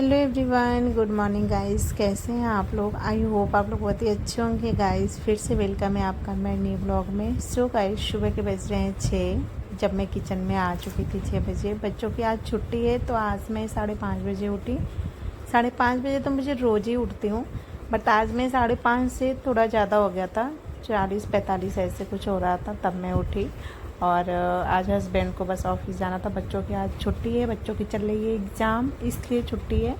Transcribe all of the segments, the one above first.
Hello everyone, good morning guys. कैसे हैं आप लोग? आई होप आप लोग बहुत ही अच्छे होंगे गाइस। फिर से वेलकम है आपका मेरे न्यू ब्लॉग में। सो गाइस, सुबह के बज रहे हैं 6 जब मैं किचन में आ चुकी थी 6 बजे। बच्चों की आज छुट्टी है तो आज मैं 5:30 बजे उठी। 5:30 बजे तो मुझे रोज़ ही उठती हूँ, बट आज मैं 5:30 से थोड़ा ज़्यादा हो गया था, 40-45 ऐसे कुछ हो रहा था, तब मैं उठी। और आज हस्बैंड को बस ऑफिस जाना था। बच्चों की आज छुट्टी है, बच्चों की चल रही है एग्ज़ाम, इसलिए छुट्टी है।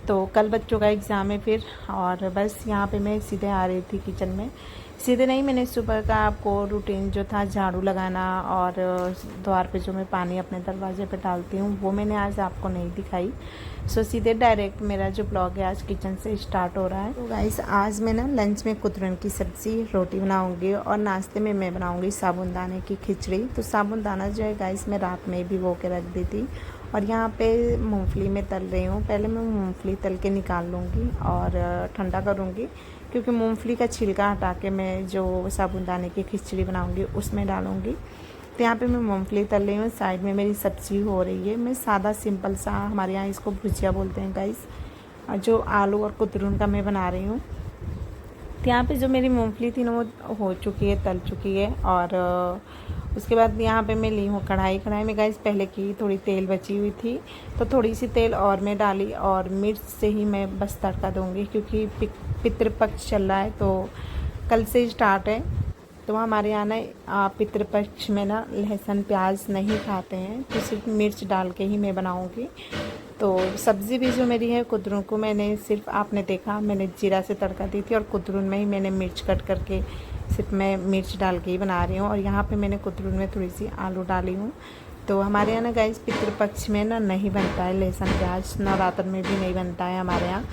तो कल बच्चों का एग्ज़ाम है फिर। और बस यहाँ पे मैं सीधे आ रही थी किचन में। सीधे नहीं, मैंने सुबह का आपको रूटीन जो था झाड़ू लगाना और द्वार पे जो मैं पानी अपने दरवाजे पे डालती हूँ वो मैंने आज आपको नहीं दिखाई। सो सीधे डायरेक्ट मेरा जो ब्लॉग है आज किचन से स्टार्ट हो रहा है। तो गाइस, आज मैं ना लंच में कुतरन की सब्ज़ी रोटी बनाऊँगी और नाश्ते में मैं बनाऊँगी साबुदाने की खिचड़ी। तो साबुदाना जो है गाइस मैं रात में भिगो के रख दी थी। और यहाँ पे मूंगफली में तल रही हूँ। पहले मैं मूंगफली तल के निकाल लूँगी और ठंडा करूँगी, क्योंकि मूंगफली का छिलका हटा के मैं जो साबुदाने की खिचड़ी बनाऊँगी उसमें डालूँगी। तो यहाँ पे मैं मूंगफली तल रही हूँ, साइड में मेरी सब्ज़ी हो रही है। मैं सादा सिंपल सा, हमारे यहाँ इसको भुजिया बोलते हैं गाइस, जो आलू और कुतरून का मैं बना रही हूँ। तो यहाँ पे जो मेरी मूंगफली थी ना वो हो चुकी है, तल चुकी है। और उसके बाद यहाँ पे मैं ली हूँ कढ़ाई में गाइस पहले की थोड़ी तेल बची हुई थी, तो थोड़ी सी तेल और मैं डाली और मिर्च से ही मैं बस तड़का दूँगी, क्योंकि पितृपक्ष चल रहा है तो कल से स्टार्ट है। तो हमारे यहाँ ना पितृपक्ष में ना लहसुन प्याज नहीं खाते हैं, तो सिर्फ मिर्च डाल के ही मैं बनाऊँगी। तो सब्ज़ी भी जो मेरी है कुतरून को मैंने सिर्फ, आपने देखा मैंने जीरा से तड़का दी थी और कुतरून में ही मैंने मिर्च कट करके सिर्फ मैं मिर्च डाल के ही बना रही हूँ। और यहाँ पे मैंने कुतरून में थोड़ी सी आलू डाली हूँ। तो हमारे यहाँ ना गाइस पितृपक्ष में ना नहीं बनता है लहसुन प्याज, नवरात्र में भी नहीं बनता है हमारे यहाँ।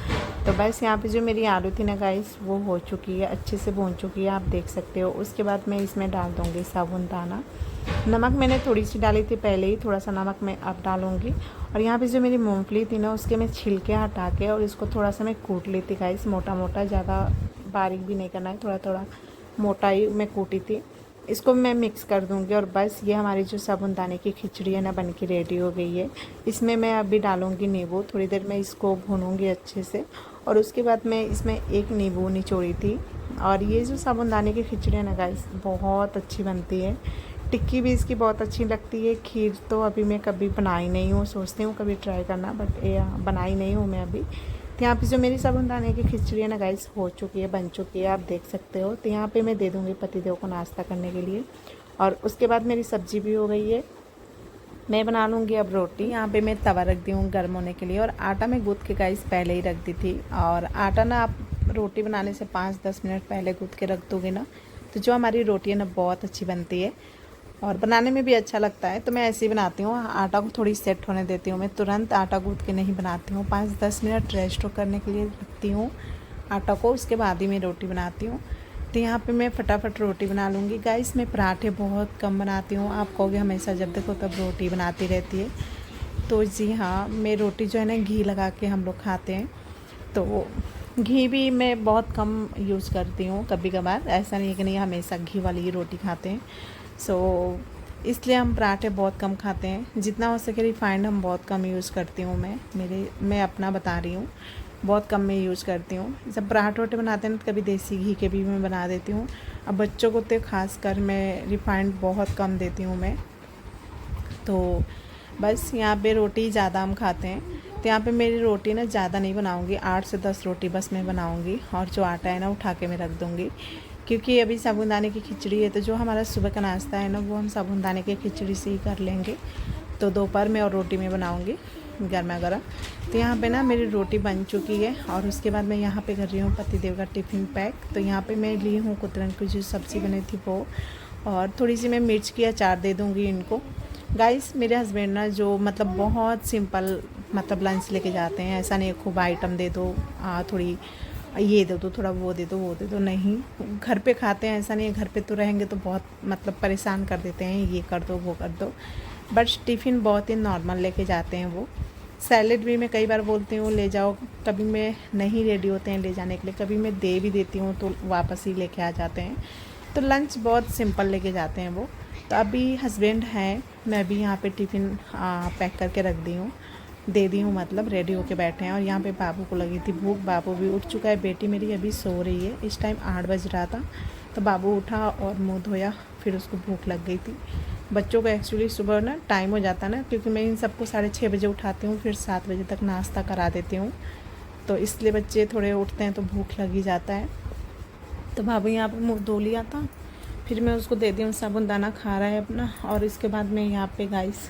तो बस यहाँ पे जो मेरी आलू थी ना गाइस वो हो चुकी है, अच्छे से भून चुकी है, आप देख सकते हो। उसके बाद मैं इसमें डाल दूँगी साबुदाना। नमक मैंने थोड़ी सी डाली थी पहले ही, थोड़ा सा नमक मैं अब डालूँगी। और यहाँ पे जो मेरी मूंगफली थी ना उसके मैं छिलके हटा के और इसको थोड़ा सा मैं कूट ली थी गाइस, मोटा मोटा, ज़्यादा बारीक भी नहीं करना है, थोड़ा थोड़ा मोटा ही मैं कूटी थी। इसको मैं मिक्स कर दूंगी और बस ये हमारी जो साबुदाने की खिचड़ी है ना बन के रेडी हो गई है। इसमें मैं अभी डालूंगी नींबू, थोड़ी देर में इसको भूनूंगी अच्छे से। और उसके बाद मैं इसमें एक नींबू निचोड़ी थी। और ये जो साबुदाने की खिचड़ी है ना गाइस बहुत अच्छी बनती है। टिक्की भी इसकी बहुत अच्छी लगती है। खीर तो अभी मैं कभी बनाई नहीं हूँ, सोचती हूँ कभी ट्राई करना, बट ये बनाई नहीं हूँ मैं अभी। तो यहाँ पे जो मेरी साबुदाने की खिचड़ी है ना गाइस हो चुकी है, बन चुकी है, आप देख सकते हो। तो यहाँ पे मैं दे दूँगी पतिदेव को नाश्ता करने के लिए। और उसके बाद मेरी सब्ज़ी भी हो गई है, मैं बना लूँगी अब रोटी। यहाँ पे मैं तवा रख दी हूँ गर्म होने के लिए और आटा मैं गूँथ के गाइस पहले ही रख दी थी। और आटा ना आप रोटी बनाने से 5-10 मिनट पहले गूँथ के रख दोगे ना तो जो हमारी रोटी है ना बहुत अच्छी बनती है और बनाने में भी अच्छा लगता है। तो मैं ऐसे ही बनाती हूँ, आटा को थोड़ी सेट होने देती हूँ। मैं तुरंत आटा गूँथ के नहीं बनाती हूँ, 5-10 मिनट रेस्ट करने के लिए रखती हूँ आटा को, उसके बाद ही मैं रोटी बनाती हूँ। तो यहाँ पे मैं फटाफट रोटी बना लूँगी गाइस। मैं पराठे बहुत कम बनाती हूँ, आप कहोगे हमेशा जब देखो तब रोटी बनाती रहती है, तो जी हाँ, मैं रोटी जो है ना घी लगा के हम लोग खाते हैं। तो घी भी मैं बहुत कम यूज़ करती हूँ, कभी कभार, ऐसा नहीं है कि नहीं हमेशा घी वाली ही रोटी खाते हैं। सो इसलिए हम पराठे बहुत कम खाते हैं, जितना हो सके रिफाइंड हम बहुत कम यूज़ करती हूँ। मैं अपना बता रही हूँ, बहुत कम मैं यूज़ करती हूँ। जब पराठे वोटे बनाते हैं तो कभी देसी घी के भी मैं बना देती हूँ। अब बच्चों को तो खास कर मैं रिफाइंड बहुत कम देती हूँ मैं। तो बस यहाँ पे रोटी ज़्यादा हम खाते हैं। तो यहाँ पे मेरी रोटी ना ज़्यादा नहीं बनाऊँगी, 8 से 10 रोटी बस मैं बनाऊँगी। और जो आटा है ना उठा के मैं रख दूँगी, क्योंकि अभी साबुदाने की खिचड़ी है तो जो हमारा सुबह का नाश्ता है ना वो हम साबुदाने की खिचड़ी से ही कर लेंगे। तो दोपहर में और रोटी में बनाऊँगी गर्मा गर्म। तो यहाँ पे ना मेरी रोटी बन चुकी है और उसके बाद मैं यहाँ पे कर रही हूँ पतिदेव का टिफ़िन पैक। तो यहाँ पे मैं ली हूँ कुतरन की जो सब्ज़ी बनी थी वो, और थोड़ी सी मैं मिर्च की अचार दे दूँगी इनको। गाइस मेरे हस्बैंड ना जो मतलब बहुत सिंपल मतलब लंच लेके जाते हैं, ऐसा नहीं खूब आइटम दे दो, थोड़ी ये दे दो, थोड़ा वो दे दो, वो दे दो, नहीं, घर पे खाते हैं। ऐसा नहीं है, घर पे तो रहेंगे तो बहुत मतलब परेशान कर देते हैं, ये कर दो वो कर दो, बट टिफ़िन बहुत ही नॉर्मल लेके जाते हैं वो। सैलेड भी मैं कई बार बोलती हूँ ले जाओ, कभी मैं नहीं रेडी होते हैं ले जाने के लिए, कभी मैं दे भी देती हूँ तो वापस ही लेके आ जाते हैं। तो लंच बहुत सिंपल लेके जाते हैं वो। तो अभी हस्बैंड हैं, मैं भी यहाँ पे टिफ़िन पैक करके रख दी हूँ। दे दी हूँ, मतलब रेडी होके बैठे हैं। और यहाँ पे बाबू को लगी थी भूख, बाबू भी उठ चुका है। बेटी मेरी अभी सो रही है, इस टाइम 8 बज रहा था। तो बाबू उठा और मुँह धोया, फिर उसको भूख लग गई थी। बच्चों को एक्चुअली सुबह ना टाइम हो जाता है ना, क्योंकि मैं इन सबको 6:30 बजे उठाती हूँ, फिर 7 बजे तक नाश्ता करा देती हूँ। तो इसलिए बच्चे थोड़े उठते हैं तो भूख लग ही जाता है। तो बाबू यहाँ पर मुँह धो लिया था, फिर मैं उसको दे दी हूँ, साबुनदाना खा रहा है अपना। और इसके बाद मैं यहाँ पे गाइस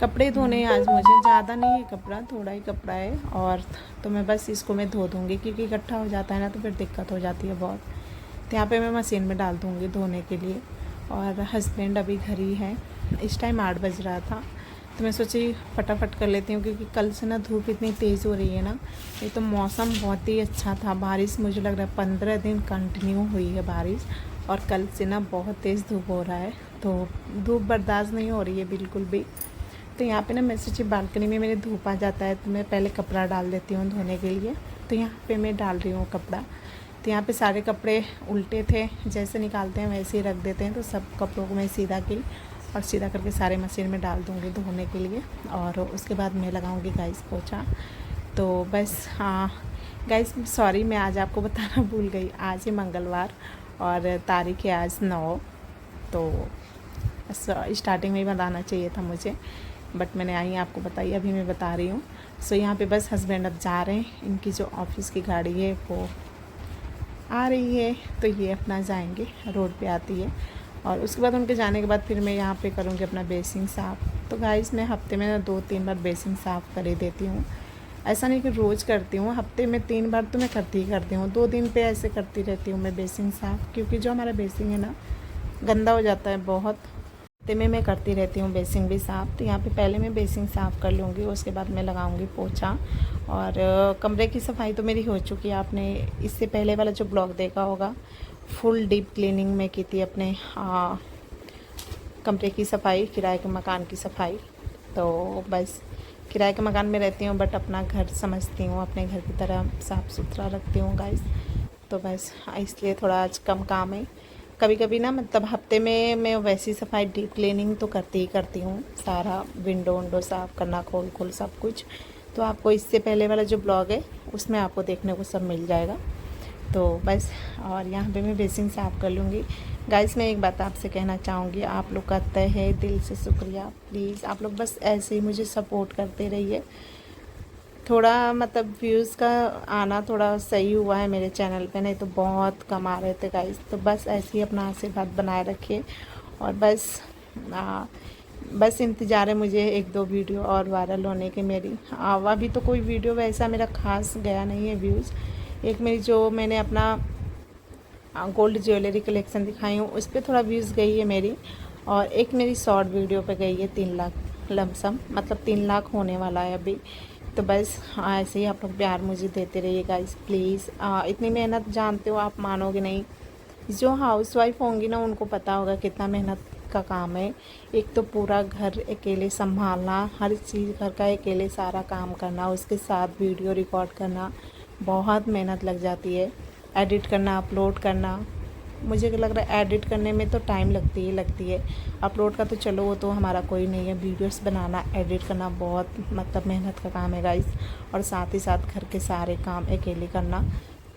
कपड़े धोने आज मुझे ज़्यादा नहीं है कपड़ा, थोड़ा ही कपड़ा है। और तो मैं बस इसको मैं धो दूँगी, क्योंकि इकट्ठा हो जाता है ना तो फिर दिक्कत हो जाती है बहुत। तो यहाँ पे मैं मशीन में डाल दूँगी धोने के लिए। और हस्बैंड अभी घर ही है, इस टाइम 8 बज रहा था। तो मैं सोची फटाफट कर लेती हूँ, क्योंकि कल से ना धूप इतनी तेज़ हो रही है ना। ये तो मौसम बहुत ही अच्छा था, बारिश मुझे लग रहा है 15 दिन कंटिन्यू हुई है बारिश। और कल से ना बहुत तेज़ धूप हो रहा है, तो धूप बर्दाश्त नहीं हो रही है बिल्कुल भी। तो यहाँ पे ना मैं सोची बालकनी में मेरे धूप आ जाता है, तो मैं पहले कपड़ा डाल देती हूँ धोने के लिए। तो यहाँ पे मैं डाल रही हूँ कपड़ा। तो यहाँ पे सारे कपड़े उल्टे थे, जैसे निकालते हैं वैसे ही रख देते हैं। तो सब कपड़ों को मैं सीधा की और सीधा करके सारे मशीन में डाल दूँगी धोने के लिए। और उसके बाद मैं लगाऊँगी गाइस पोछा। तो बस हाँ गाइस, सॉरी मैं आज आपको बताना भूल गई, आज है मंगलवार और तारीख है आज 9। तो स्टार्टिंग में ही बताना चाहिए था मुझे, बट मैंने आई आपको बताई, अभी मैं बता रही हूँ। सो यहाँ पे बस हस्बैंड अब जा रहे हैं, इनकी जो ऑफिस की गाड़ी है वो आ रही है, तो ये अपना जाएंगे, रोड पे आती है। और उसके बाद उनके जाने के बाद फिर मैं यहाँ पे करूँगी अपना बेसिंग साफ़। तो गाइस मैं हफ्ते में ना 2-3 बार बेसिंग साफ़ कर ही देती हूँ। ऐसा नहीं कि रोज़ करती हूँ, हफ्ते में 3 बार तो मैं करती ही करती हूँ। 2 दिन पे ऐसे करती रहती हूँ मैं बेसिंग साफ़, क्योंकि जो हमारा बेसिंग है ना गंदा हो जाता है बहुत। हफ्ते में मैं करती रहती हूँ बेसिंग भी साफ़। तो यहाँ पे पहले मैं बेसिंग साफ़ कर लूँगी, उसके बाद मैं लगाऊँगी पोछा। और कमरे की सफाई तो मेरी हो चुकी है। आपने इससे पहले वाला जो ब्लॉग देखा होगा, फुल डीप क्लीनिंग में की थी अपने कमरे की सफाई, किराए के मकान की सफाई। तो बस किराए के मकान में रहती हूँ, बट अपना घर समझती हूँ, अपने घर की तरह साफ़ सुथरा रखती हूँ गाइस। तो बस इसलिए थोड़ा आज कम काम है। कभी कभी ना मतलब हफ्ते में मैं वैसी सफाई डीप क्लीनिंग तो करती ही करती हूँ, सारा विंडो साफ़ करना, खोल सब कुछ। तो आपको इससे पहले वाला जो ब्लॉग है उसमें आपको देखने को सब मिल जाएगा। तो बस और यहाँ पे मैं बेसिंग साफ़ कर लूँगी। गाइस मैं एक बात आपसे कहना चाहूँगी, आप लोग का तहे दिल से शुक्रिया। प्लीज़ आप लोग बस ऐसे ही मुझे सपोर्ट करते रहिए। थोड़ा मतलब व्यूज़ का आना थोड़ा सही हुआ है मेरे चैनल पे, नहीं तो बहुत कम आ रहे थे गाइस। तो बस ऐसे ही अपना आशीर्वाद बनाए रखिए। और बस इंतज़ार है मुझे 1-2 वीडियो और वायरल होने के मेरी। अभी तो कोई वीडियो वैसा मेरा खास गया नहीं है व्यूज़। एक मेरी जो मैंने अपना गोल्ड ज्वेलरी कलेक्शन दिखाई हूँ उस पर थोड़ा व्यूज़ गई है मेरी। और एक मेरी शॉर्ट वीडियो पे गई है 3 लाख लमसम, मतलब 3 लाख होने वाला है अभी। तो बस ऐसे ही आप लोग प्यार मुझे देते रहिए गाइस प्लीज़। इतनी मेहनत जानते हो आप, मानोगे नहीं। जो हाउसवाइफ होंगी ना उनको पता होगा कितना मेहनत का काम है। एक तो पूरा घर अकेले संभालना, हर चीज़ घर का अकेले सारा काम करना, उसके साथ वीडियो रिकॉर्ड करना, बहुत मेहनत लग जाती है। एडिट करना, अपलोड करना, मुझे लग रहा है एडिट करने में तो टाइम लगती है। अपलोड का तो चलो वो तो हमारा कोई नहीं है, वीडियोस बनाना, एडिट करना बहुत मतलब मेहनत का काम है गाइस। और साथ ही साथ घर के सारे काम अकेले करना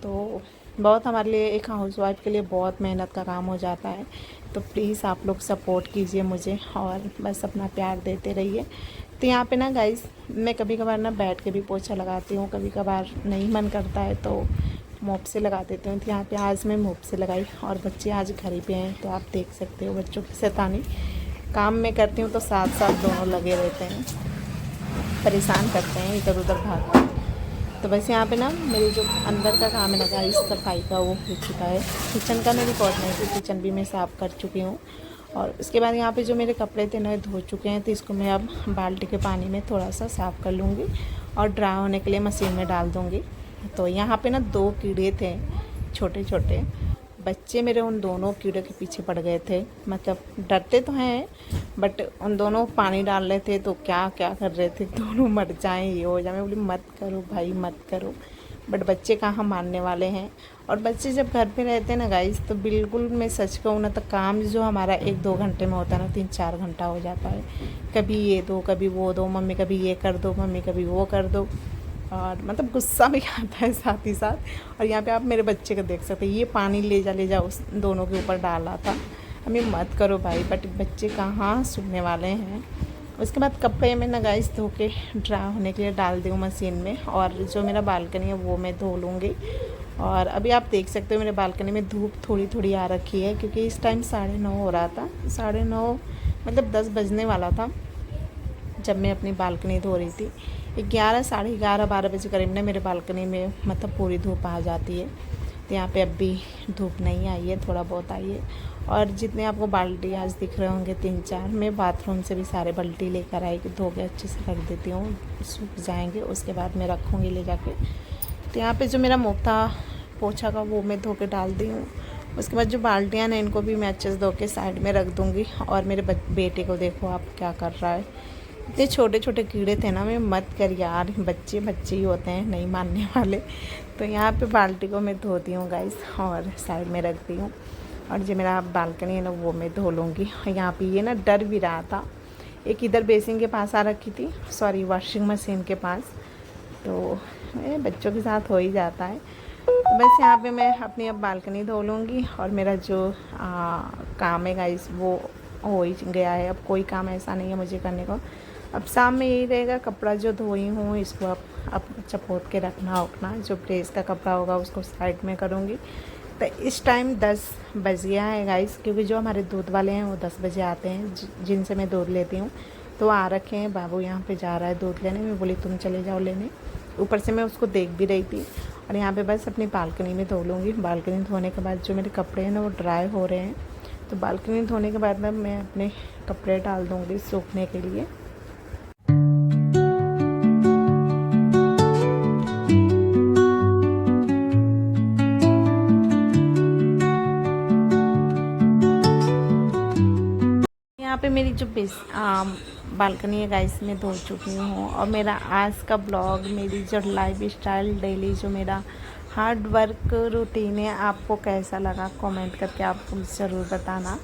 तो बहुत हमारे लिए, एक हाउसवाइफ के लिए बहुत मेहनत का काम हो जाता है। तो प्लीज़ आप लोग सपोर्ट कीजिए मुझे और बस अपना प्यार देते रहिए। तो यहाँ पे ना गाइस मैं कभी कभार ना बैठ के भी पोछा लगाती हूँ, कभी कभार नहीं मन करता है तो मोप से लगा देती हूँ। तो यहाँ पे आज मैं मोप से लगाई और बच्चे आज घर ही पे हैं, तो आप देख सकते हो बच्चों की शैतानी। काम में करती हूँ तो साथ साथ दोनों लगे रहते हैं, परेशान करते हैं, इधर उधर भागते हैं। तो बस यहाँ पे ना मेरी जो अंदर का काम है ना गाइस सफाई का, वो हो चुका है। किचन का मैं रिकॉर्ड नहीं थी, किचन भी मैं साफ़ कर चुकी हूँ। और उसके बाद यहाँ पे जो मेरे कपड़े थे ना धो चुके हैं, तो इसको मैं अब बाल्टी के पानी में थोड़ा सा साफ़ कर लूँगी और ड्राई होने के लिए मशीन में डाल दूँगी। तो यहाँ पे ना 2 कीड़े थे छोटे छोटे, बच्चे मेरे उन दोनों कीड़े के पीछे पड़ गए थे। मतलब डरते तो हैं बट उन दोनों पानी डाल रहे थे तो क्या क्या कर रहे थे, दोनों मर जाएं, ये हो जाए। मैं बोली मत करो भाई मत करो, बट बच्चे कहाँ मानने वाले हैं। और बच्चे जब घर पे रहते हैं ना गाइस, तो बिल्कुल मैं सच कहूँ ना, तो काम जो हमारा 1-2 घंटे में होता है ना, 3-4 घंटा हो जाता है। कभी ये दो, कभी वो दो, मम्मी कभी ये कर दो, मम्मी कभी वो कर दो। और मतलब गुस्सा भी आता है साथ ही साथ। और यहाँ पे आप मेरे बच्चे को देख सकते हैं, ये पानी ले जा उस दोनों के ऊपर डाला था। हमें मत करो भाई, बट बच्चे कहाँ सुनने वाले हैं। उसके बाद कपड़े में ना गाइस धो के ड्राई होने के लिए डाल दूँ मशीन में, और जो मेरा बालकनी है वो मैं धो लूँगी। और अभी आप देख सकते हो मेरे बालकनी में धूप थोड़ी थोड़ी आ रखी है, क्योंकि इस टाइम 9:30 हो रहा था। 9:30 मतलब 10 बजने वाला था जब मैं अपनी बालकनी धो रही थी। 11, 11:30, 12 बजे करीब ना मेरे बालकनी में मतलब पूरी धूप आ जाती है। तो यहाँ पे अब भी धूप नहीं आई है, थोड़ा बहुत आई है। और जितने आपको बाल्टी आज दिख रहे होंगे 3-4, मैं बाथरूम से भी सारे बाल्टी लेकर आई कि धो के अच्छे से रख देती हूँ, सूख जाएंगे। उसके बाद मैं रखूँगी ले जाके। तो यहाँ पे जो मेरा मोप था पोछा का, वो मैं धो के डाल दी हूँ। उसके बाद जो बाल्टियाँ हैं इनको भी मैं अच्छे से धो के साइड में रख दूँगी। और मेरे बेटे को देखो आप क्या कर रहा है। इतने छोटे छोटे कीड़े थे ना, मैं मत कर यार, बच्चे बच्चे ही होते हैं, नहीं मानने वाले। तो यहाँ पे बाल्टी को मैं धोती हूँ गाइस, और साइड में रखती हूँ। और जो मेरा बालकनी है ना, वो मैं धो लूँगी। यहाँ पे ये ना डर भी रहा था, एक इधर बेसिन के पास आ रखी थी, सॉरी वॉशिंग मशीन के पास। तो बच्चों के साथ हो ही जाता है। तो बस यहाँ पे मैं अपनी अब बालकनी धो लूँगी। और मेरा जो काम है गाइस वो हो ही गया है। अब कोई काम ऐसा नहीं है मुझे करने को। अब शाम में यही रहेगा, कपड़ा जो धोई हूँ इसको अब चपोत के रखना उठना। जो प्रेस का कपड़ा होगा उसको साइड में करूँगी। तो इस टाइम 10 बज गया है गाइस, क्योंकि जो हमारे दूध वाले हैं वो 10 बजे आते हैं, जिनसे मैं दूध लेती हूँ। तो आ रखे हैं, बाबू यहाँ पे जा रहा है दूध लेने। मैं बोली तुम चले जाओ लेने। ऊपर से मैं उसको देख भी रही थी। और यहाँ पे बस अपनी बालकनी में धो लूँगी। बालकनी धोने के बाद जो मेरे कपड़े हैं ना वो ड्राई हो रहे हैं। तो बालकनी धोने के बाद ना मैं अपने कपड़े डाल दूँगी सूखने के लिए। यहाँ पे मेरी जो बालकनी है गाइस मैं धो चुकी हूँ। और मेरा आज का ब्लॉग, मेरी जो लाइफ स्टाइल डेली जो मेरा हार्ड वर्क रूटीन है, आपको कैसा लगा कमेंट करके आप ज़रूर बताना।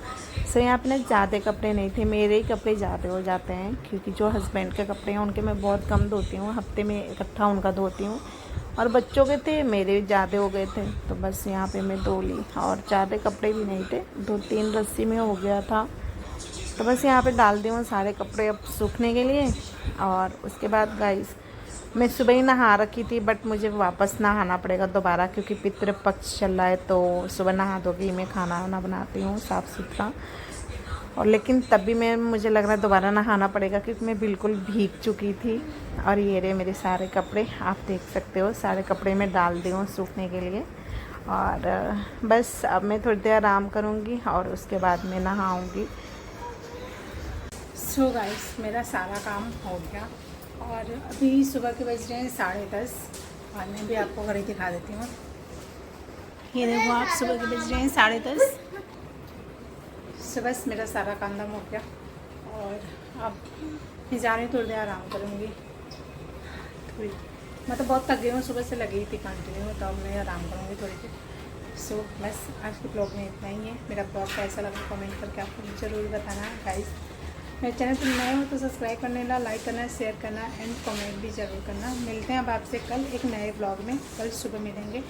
सो यहाँ पे ना ज़्यादा कपड़े नहीं थे, मेरे ही कपड़े ज़्यादा हो जाते हैं, क्योंकि जो हस्बैंड के कपड़े हैं उनके मैं बहुत कम धोती हूँ, हफ्ते में इकट्ठा उनका धोती हूँ। और बच्चों के थे, मेरे ज़्यादा हो गए थे, तो बस यहाँ पे मैं धो ली। और ज़्यादा कपड़े भी नहीं थे, 2-3 रस्सी में हो गया था। तो बस यहाँ पे डाल दी हूँ सारे कपड़े अब सूखने के लिए। और उसके बाद गाइस मैं सुबह ही नहा रखी थी, बट मुझे वापस नहाना पड़ेगा दोबारा, क्योंकि पितृ पक्ष चल रहा है। तो सुबह नहा धो के मैं खाना वाना बनाती हूँ साफ़ सुथरा। और लेकिन तब भी मुझे लग रहा है दोबारा नहाना पड़ेगा, क्योंकि मैं बिल्कुल भीग चुकी थी। और ये रहे मेरे सारे कपड़े, आप देख सकते हो सारे कपड़े मैं डाल दी हूँ सूखने के लिए। और बस अब मैं थोड़ी देर आराम करूँगी और उसके बाद मैं नहाऊँगी। सो गाइस मेरा सारा काम हो गया। और अभी सुबह के बज रहे हैं 10:30। और मैं भी आपको घड़ी दिखा देती हूँ। ये देखो आप, सुबह के बज रहे हैं 10:30। सुबह से मेरा सारा काम धाम हो गया। और अब मैं जा रही हूँ, थोड़ी देर आराम करूँगी। थोड़ी मतलब बहुत थक गई हूँ, सुबह से लगी थी कंटिन्यू, तो अब मैं आराम करूँगी थोड़ी देर। सो बस आज के ब्लॉग में इतना ही है। मेरा ब्लॉग कैसा लगा कमेंट करके आपको ज़रूर बताना गाइस। मेरे चैनल पर नए हो तो सब्सक्राइब करना, लाइक करना, शेयर करना एंड कमेंट भी ज़रूर करना। मिलते हैं अब आपसे कल एक नए ब्लॉग में, कल सुबह मिलेंगे।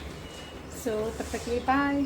सो तब तक के लिए बाय।